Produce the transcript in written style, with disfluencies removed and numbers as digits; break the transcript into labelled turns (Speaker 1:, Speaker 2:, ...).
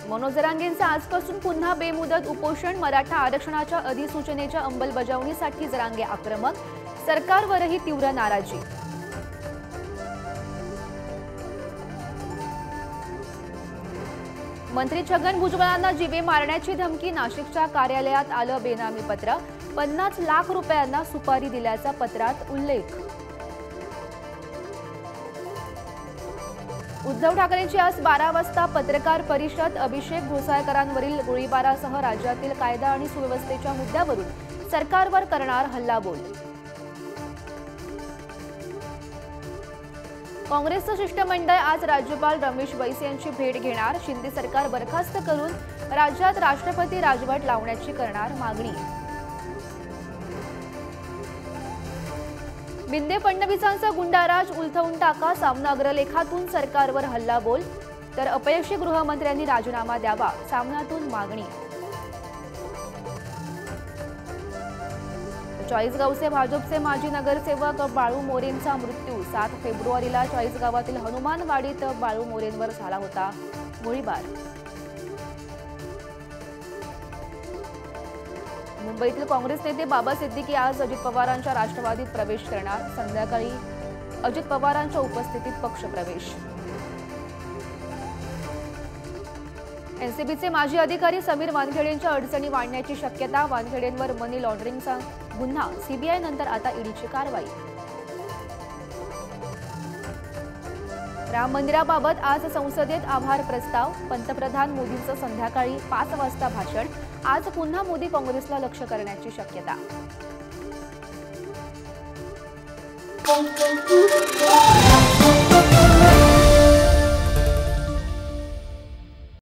Speaker 1: मनोज जरांगेंचं आजपासून पुन्हा बेमुदत उपोषण। मराठा आरक्षणाच्या अधिसूचनेच्या अंमलबजावणीसाठी जरांगे आक्रमक। सरकारवरही तीव्र नाराजी। मंत्री छगन भुजबळांना जीवे मारण्याची धमकी। नाशिकच्या कार्यालयात आलं बेनामी पत्र। 50 लाख रुपयांना सुपारी दिल्याचा पत्रात उल्लेख। उद्धव ठाकरेंची आज 12 वाजता पत्रकार परिषद। अभिषेक घोसाळकरांवरील गोळीबारासह राज्यातील कायदा आणि सुव्यवस्थेच्या मुद्द्यावरून सरकारवर करणार हल्लाबोल। काँग्रेसचं शिष्टमंडळ आज राज्यपाल रमेश बैस यांची भेट घेणार। शिंदे सरकार बरखास्त करून राज्यात राष्ट्रपती राजवट लावण्याची करणार मागणी। बिंदे फडणवीसांचा गुंडाराज उलथवून टाका। सामना अग्रलेखातून सरकारवर हल्लाबोल। तर अपयशी गृहमंत्र्यांनी राजीनामा द्यावा, सामनातून मागणी। चाळीसगावचे भाजपचे माजी नगरसेवक बाळू मोरेंचा मृत्यू। 7 फेब्रुवारीला चाळीसगावातील हनुमानवाडीत बाळू मोरेंवर झाला होता गोळीबार। मुंबईतील काँग्रेस नेते बाबा सिद्दीकी आज अजित पवारांच्या राष्ट्रवादीत प्रवेश करणार। संध्याकाळी अजित पवारांच्या उपस्थितीत पक्षप्रवेश। एनसीबीचे माजी अधिकारी समीर वानखेडेंच्या अडचणी वाढण्याची शक्यता। वानखेडेंवर मनी लॉन्ड्रिंगचा गुन्हा। सीबीआय नंतर आता ईडीची कारवाई। राम मंदिराबाबत आज संसदेत आभार प्रस्ताव। पंतप्रधान मोदींचं संध्याकाळी 5 वाजता भाषण। आज पुन्हा मोदी काँग्रेसला लक्ष्य करण्याची शक्यता।